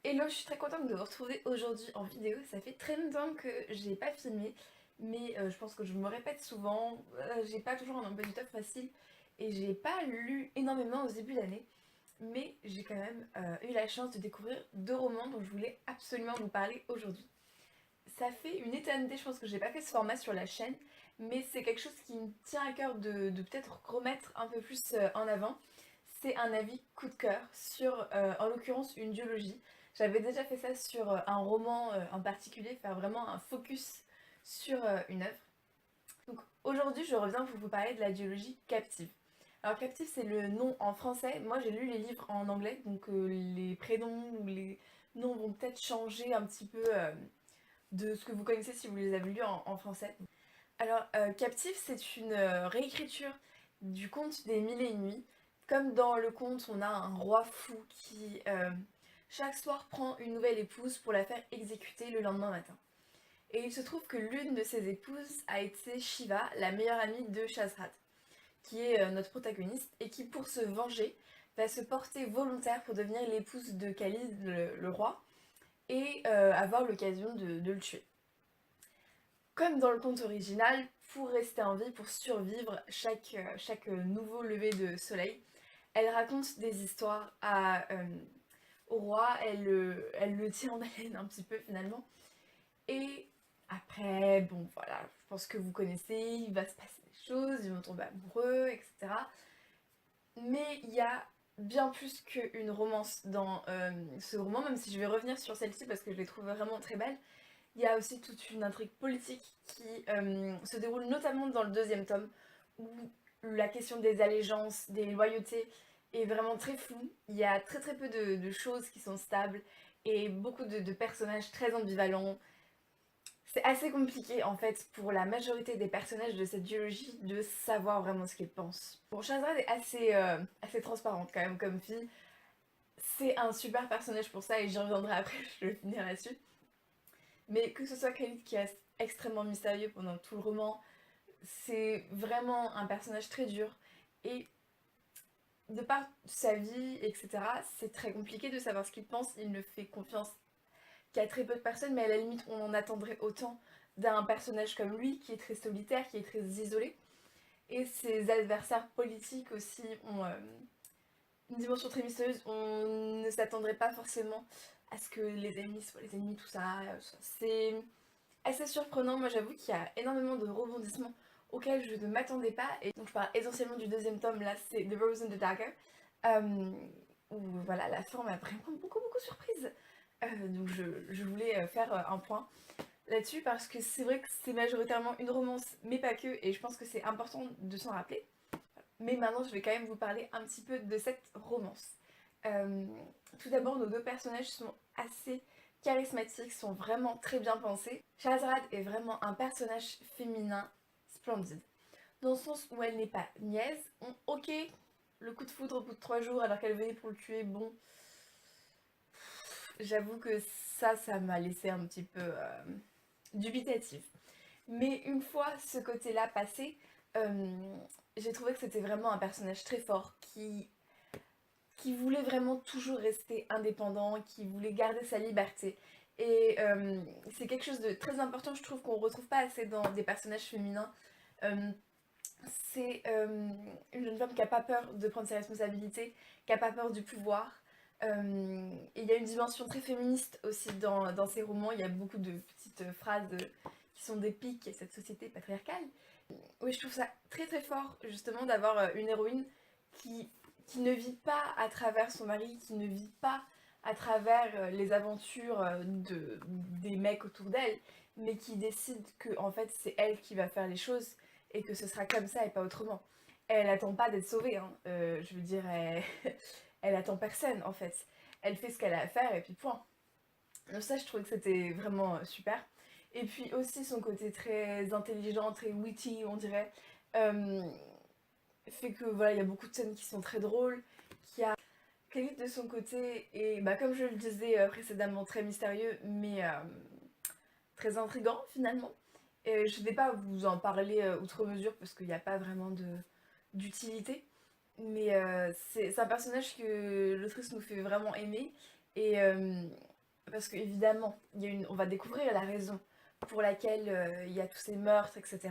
Hello, je suis très contente de vous retrouver aujourd'hui en vidéo. Ça fait très longtemps que j'ai pas filmé, mais je pense que je me répète souvent. J'ai pas toujours un emploi du temps facile et j'ai pas lu énormément au début d'année, mais j'ai quand même eu la chance de découvrir deux romans dont je voulais absolument vous parler aujourd'hui. Ça fait une éternité, je pense que j'ai pas fait ce format sur la chaîne, mais c'est quelque chose qui me tient à cœur de peut-être remettre un peu plus en avant. C'est un avis coup de cœur sur, en l'occurrence, une duologie. J'avais déjà fait ça sur un roman en particulier, faire vraiment un focus sur une œuvre. Donc aujourd'hui, je reviens pour vous parler de la duologie Captive. Alors Captive, c'est le nom en français. Moi, j'ai lu les livres en anglais, donc les prénoms ou les noms vont peut-être changer un petit peu de ce que vous connaissez si vous les avez lus en français. Alors, Captive, c'est une réécriture du conte des Mille et une nuits. Comme dans le conte, on a un roi fou qui, chaque soir, prend une nouvelle épouse pour la faire exécuter le lendemain matin. Et il se trouve que l'une de ses épouses a été Shiva, la meilleure amie de Shazad, qui est notre protagoniste, et qui, pour se venger, va se porter volontaire pour devenir l'épouse de Khalid, le roi, et avoir l'occasion de le tuer. Comme dans le conte original, pour rester en vie, pour survivre chaque nouveau lever de soleil, elle raconte des histoires au roi, elle le tient en haleine un petit peu finalement. Et après, bon voilà, je pense que vous connaissez, il va se passer des choses, ils vont tomber amoureux, etc. Mais il y a bien plus qu'une romance dans ce roman, même si je vais revenir sur celle-ci parce que je l'ai trouvée vraiment très belle. Il y a aussi toute une intrigue politique qui se déroule notamment dans le deuxième tome, où la question des allégeances, des loyautés est vraiment très floue. Il y a très très peu de choses qui sont stables et beaucoup de personnages très ambivalents. C'est assez compliqué en fait pour la majorité des personnages de cette duologie de savoir vraiment ce qu'ils pensent. Bon, Shazad est assez transparente quand même comme fille. C'est un super personnage pour ça et j'y reviendrai après, je vais finir là-dessus. Mais que ce soit Khalid qui reste extrêmement mystérieux pendant tout le roman, c'est vraiment un personnage très dur. Et de par sa vie, etc., c'est très compliqué de savoir ce qu'il pense. Il ne fait confiance qu'à très peu de personnes, mais à la limite, on en attendrait autant d'un personnage comme lui, qui est très solitaire, qui est très isolé. Et ses adversaires politiques aussi ont une dimension très mystérieuse. On ne s'attendrait pas forcément à ce que les ennemis soient les ennemis, tout ça. C'est assez surprenant. Moi, j'avoue qu'il y a énormément de rebondissements auxquels je ne m'attendais pas. Et donc, je parle essentiellement du deuxième tome, là, c'est The Rose and the Dagger. euh, où voilà, la fin m'a vraiment beaucoup surprise. Donc, je voulais faire un point là-dessus parce que c'est vrai que c'est majoritairement une romance, mais pas que, et je pense que c'est important de s'en rappeler. Mais maintenant, je vais quand même vous parler un petit peu de cette romance. Euh, Tout d'abord, nos deux personnages sont assez charismatiques, sont vraiment très bien pensés. Shazad est vraiment un personnage féminin splendide. Dans le sens où elle n'est pas niaise. Ok, le coup de foudre au bout de 3 jours alors qu'elle venait pour le tuer, bon, j'avoue que ça m'a laissé un petit peu dubitative. Mais une fois ce côté-là passé, euh, j'ai trouvé que c'était vraiment un personnage très fort qui voulait vraiment toujours rester indépendant, qui voulait garder sa liberté. Et c'est quelque chose de très important, je trouve, qu'on ne retrouve pas assez dans des personnages féminins. Euh, c'est une jeune femme qui n'a pas peur de prendre ses responsabilités, qui n'a pas peur du pouvoir. Et il y a une dimension très féministe aussi dans ces romans. Il y a beaucoup de petites phrases qui sont des pics à cette société patriarcale. Oui, je trouve ça très très fort justement d'avoir une héroïne qui, qui ne vit pas à travers son mari, qui ne vit pas à travers les aventures des mecs autour d'elle, mais qui décide que en fait c'est elle qui va faire les choses et que ce sera comme ça et pas autrement. Elle attend pas d'être sauvée, hein. Je veux dire, elle attend personne en fait. Elle fait ce qu'elle a à faire et puis point. Donc ça, je trouvais que c'était vraiment super. Et puis aussi son côté très intelligent, très witty, on dirait, euh, fait que voilà, il y a beaucoup de scènes qui sont très drôles, qui a Khalid de son côté et bah, comme je le disais précédemment, très mystérieux, mais très intrigant finalement. Et je ne vais pas vous en parler outre mesure parce qu'il n'y a pas vraiment d'utilité. Mais c'est un personnage que l'autrice nous fait vraiment aimer. Et parce qu'évidemment, on va découvrir la raison pour laquelle il y a tous ces meurtres, etc.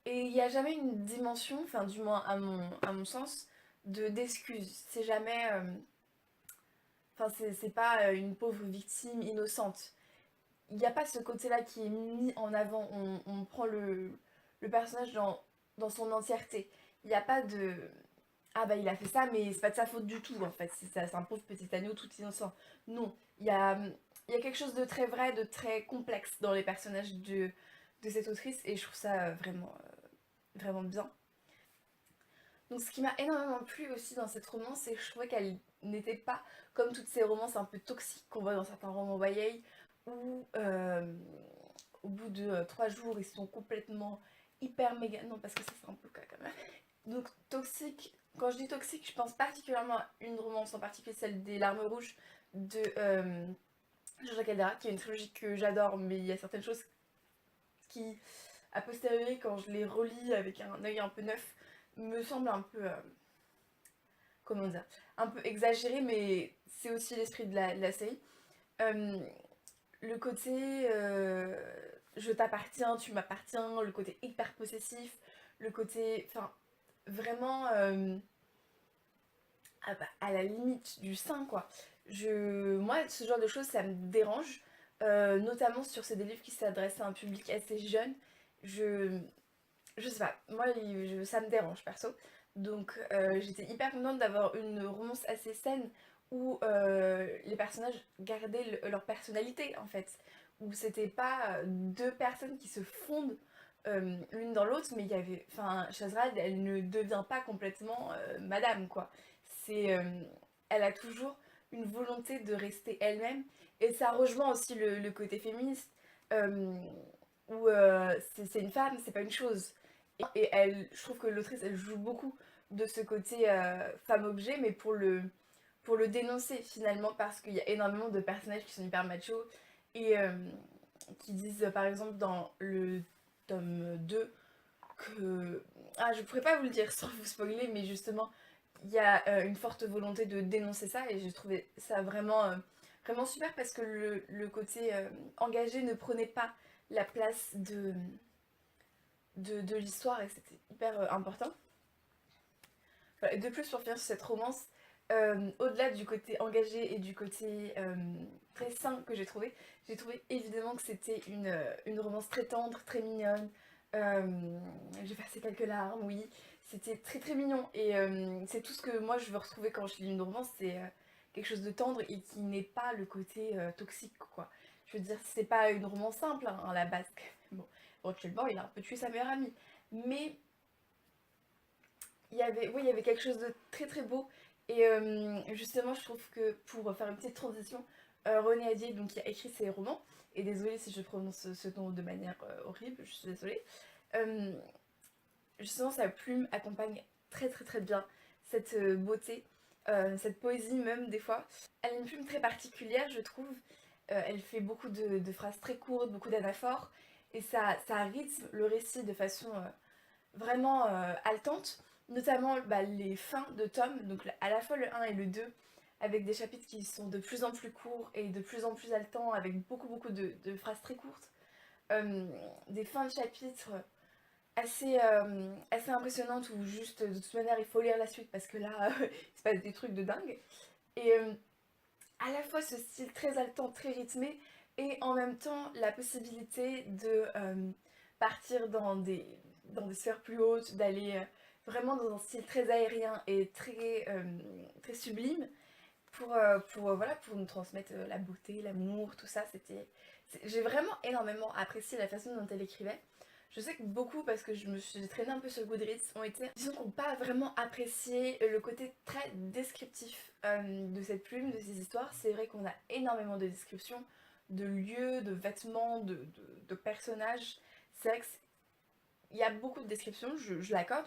Et il n'y a jamais une dimension, enfin du moins à mon sens, d'excuse. C'est jamais... Enfin, c'est pas une pauvre victime innocente. Il n'y a pas ce côté-là qui est mis en avant. On prend le personnage dans son entièreté. Il n'y a pas de... Ah bah il a fait ça, mais c'est pas de sa faute du tout en fait. C'est un pauvre petit agneau tout innocent. Non, il y a quelque chose de très vrai, de très complexe dans les personnages de cette autrice et je trouve ça vraiment bien. Donc ce qui m'a énormément plu aussi dans cette romance, c'est que je trouvais qu'elle n'était pas comme toutes ces romances un peu toxiques qu'on voit dans certains romans YA, où au bout de 3 jours ils sont complètement hyper méga... Non parce que ça c'est un peu le cas quand même. Donc toxique, quand je dis toxique, je pense particulièrement à une romance en particulier, celle des Larmes Rouges de Jojo Caldera, qui est une trilogie que j'adore, mais il y a certaines choses qui, a posteriori, quand je les relis avec un œil un peu neuf, me semblent un peu, comment dire, un peu exagérées, mais c'est aussi l'esprit de la série. Euh, le côté je t'appartiens, tu m'appartiens, le côté hyper possessif, le côté, enfin, vraiment ah bah, à la limite du sein, quoi. Moi, ce genre de choses, ça me dérange, notamment sur ces des livres qui s'adressent à un public assez jeune. Je, je sais pas, moi, ça me dérange, perso. Donc, j'étais hyper contente d'avoir une romance assez saine où les personnages gardaient leur personnalité, en fait. Où c'était pas deux personnes qui se fondent l'une dans l'autre, mais il y avait... Enfin, Shazrad, elle ne devient pas complètement madame, quoi. C'est... elle a toujours une volonté de rester elle-même, et ça rejoint aussi le côté féministe, euh, où c'est une femme, c'est pas une chose. Et elle, je trouve que l'autrice, elle joue beaucoup de ce côté femme-objet, mais pour le dénoncer finalement, parce qu'il y a énormément de personnages qui sont hyper machos et qui disent par exemple dans le tome 2 que... Ah, je pourrais pas vous le dire sans vous spoiler, mais justement, il y a une forte volonté de dénoncer ça et j'ai trouvé ça vraiment super parce que le côté engagé ne prenait pas la place de l'histoire et c'était hyper important. Voilà, et de plus, pour finir sur cette romance, au-delà du côté engagé et du côté très sain que j'ai trouvé évidemment que c'était une romance très tendre, très mignonne. J'ai versé quelques larmes, oui. C'était très très mignon et c'est tout ce que moi je veux retrouver quand je lis une romance, c'est quelque chose de tendre et qui n'est pas le côté toxique, quoi. Je veux dire, c'est pas une romance simple hein, à la base. Bon, actuellement, il a un peu tué sa meilleure amie. Mais oui, il y avait quelque chose de très très beau. Et justement, je trouve que pour faire une petite transition, René Adier, donc, qui a écrit ses romans, et désolée si je prononce ce nom de manière horrible, je suis désolée, euh, justement, sa plume accompagne très très très bien cette beauté, cette poésie même des fois. Elle a une plume très particulière, je trouve. Elle fait beaucoup de phrases très courtes, beaucoup d'anaphores, et ça rythme le récit de façon vraiment haletante, notamment bah, les fins de tomes, donc à la fois le 1 et le 2, avec des chapitres qui sont de plus en plus courts et de plus en plus haletants, avec beaucoup de phrases très courtes, des fins de chapitres assez impressionnantes où juste de toute manière il faut lire la suite parce que là il se passe des trucs de dingue. Et à la fois ce style très haletant, très rythmé, et en même temps la possibilité de partir dans des sphères plus hautes, d'aller vraiment dans un style très aérien et très sublime voilà, pour nous transmettre la beauté, l'amour, tout ça. J'ai vraiment énormément apprécié la façon dont elle écrivait. Je sais que beaucoup, parce que j'ai traîné un peu sur Goodreads, disons qu'on n'a pas vraiment apprécié le côté très descriptif de cette plume, de ces histoires. C'est vrai qu'on a énormément de descriptions de lieux, de vêtements, de personnages. C'est vrai qu'il y a beaucoup de descriptions, je l'accorde.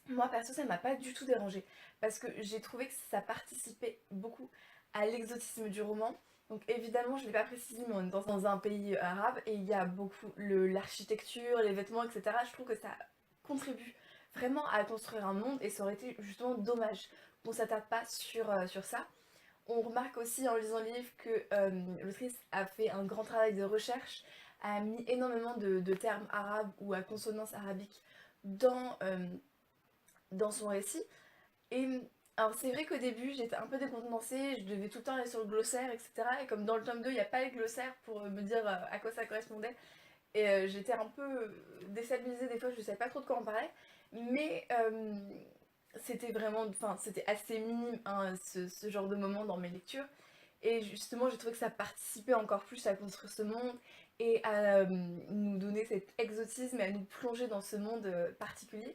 Moi perso ça m'a pas du tout dérangé parce que j'ai trouvé que ça participait beaucoup à l'exotisme du roman. Donc évidemment je ne l'ai pas précisé mais on est dans un pays arabe et il y a beaucoup l'architecture, les vêtements, etc. Je trouve que ça contribue vraiment à construire un monde et ça aurait été justement dommage qu'on s'attarde pas sur ça. On remarque aussi en lisant le livre que l'autrice a fait un grand travail de recherche, a mis énormément de termes arabes ou à consonance arabique dans, dans son récit. Et alors c'est vrai qu'au début j'étais un peu décontenancée, je devais tout le temps aller sur le glossaire, etc. Et comme dans le tome 2 il n'y a pas le glossaire pour me dire à quoi ça correspondait, et j'étais un peu déstabilisée des fois, je ne savais pas trop de quoi on parlait. Mais c'était vraiment, enfin c'était assez minime hein, ce genre de moment dans mes lectures. Et justement j'ai trouvé que ça participait encore plus à construire ce monde et à nous donner cet exotisme et à nous plonger dans ce monde particulier.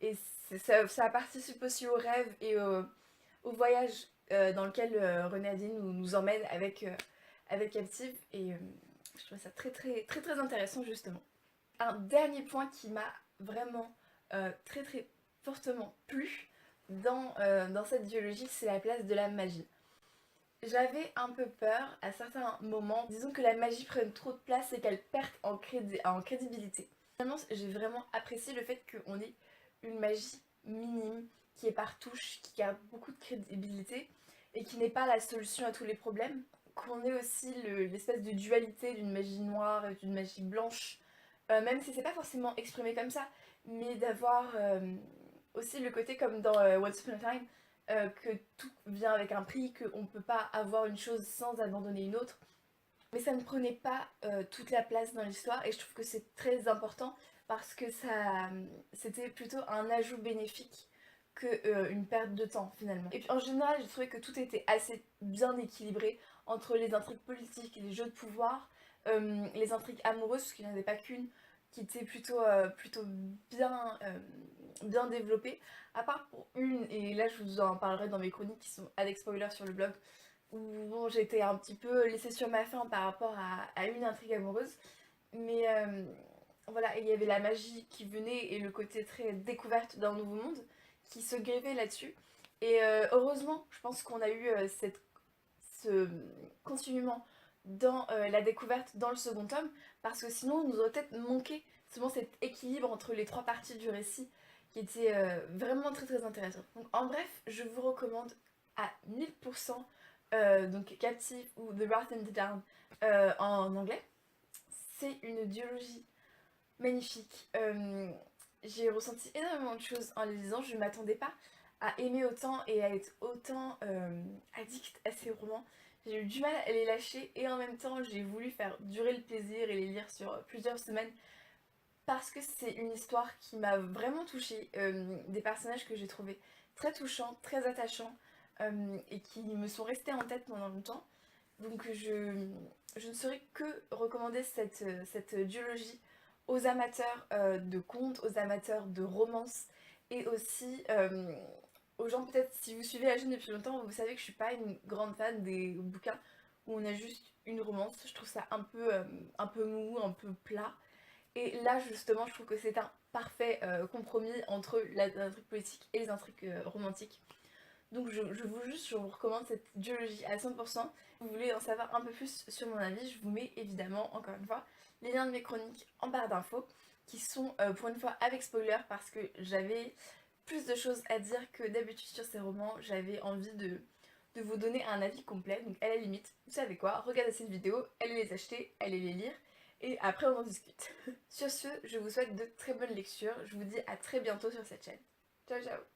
Et ça participe aussi au rêve et au voyage dans lequel René Adin nous emmène avec Captive. Et je trouve ça très très très très intéressant justement. Un dernier point qui m'a vraiment très très fortement plu dans cette duologie, c'est la place de la magie. J'avais un peu peur à certains moments, disons que la magie prenne trop de place et qu'elle perde en crédibilité. Finalement, j'ai vraiment apprécié le fait qu'on ait une magie minime, qui est par touche, qui garde beaucoup de crédibilité et qui n'est pas la solution à tous les problèmes. Qu'on ait aussi l'espèce de dualité d'une magie noire et d'une magie blanche, même si c'est pas forcément exprimé comme ça, mais d'avoir aussi le côté comme dans Once Upon a Time, que tout vient avec un prix, qu'on ne peut pas avoir une chose sans abandonner une autre. Mais ça ne prenait pas toute la place dans l'histoire et je trouve que c'est très important parce que c'était plutôt un ajout bénéfique que une perte de temps finalement. Et puis en général, j'ai trouvé que tout était assez bien équilibré entre les intrigues politiques, les jeux de pouvoir, les intrigues amoureuses, parce qu'il n'y en avait pas qu'une, qui était plutôt bien développée. À part pour une, et là je vous en parlerai dans mes chroniques qui sont avec spoiler sur le blog, où bon, j'étais un petit peu laissée sur ma faim par rapport à une intrigue amoureuse. Mais voilà, il y avait la magie qui venait et le côté très découverte d'un nouveau monde qui se grevait là-dessus. Et heureusement, je pense qu'on a eu ce continuement dans la découverte dans le second tome, parce que sinon, on nous aurait peut-être manqué souvent cet équilibre entre les trois parties du récit qui était vraiment très très intéressant. Donc en bref, je vous recommande à 1000% donc Captive ou The Wrath and the Down en anglais. C'est une duologie magnifique. J'ai ressenti énormément de choses en les lisant. Je ne m'attendais pas à aimer autant et à être autant addict à ces romans. J'ai eu du mal à les lâcher et en même temps j'ai voulu faire durer le plaisir et les lire sur plusieurs semaines parce que c'est une histoire qui m'a vraiment touchée, des personnages que j'ai trouvés très touchants, très attachants et qui me sont restés en tête pendant longtemps. Donc je ne saurais que recommander cette duologie aux amateurs de contes, aux amateurs de romances et aussi aux gens peut-être si vous suivez la chaîne depuis longtemps, vous savez que je suis pas une grande fan des bouquins où on a juste une romance. Je trouve ça un peu mou, un peu plat. Et là justement je trouve que c'est un parfait compromis entre l'intrigue politique et les intrigues romantiques. Donc je vous recommande cette duologie à 100%. Si vous voulez en savoir un peu plus sur mon avis, je vous mets évidemment, encore une fois, les liens de mes chroniques en barre d'infos, qui sont pour une fois avec spoiler, parce que j'avais plus de choses à dire que d'habitude sur ces romans. J'avais envie de vous donner un avis complet, donc à la limite, vous savez quoi, regardez cette vidéo, allez les acheter, allez les lire, et après on en discute. Sur ce, je vous souhaite de très bonnes lectures, je vous dis à très bientôt sur cette chaîne. Ciao ciao.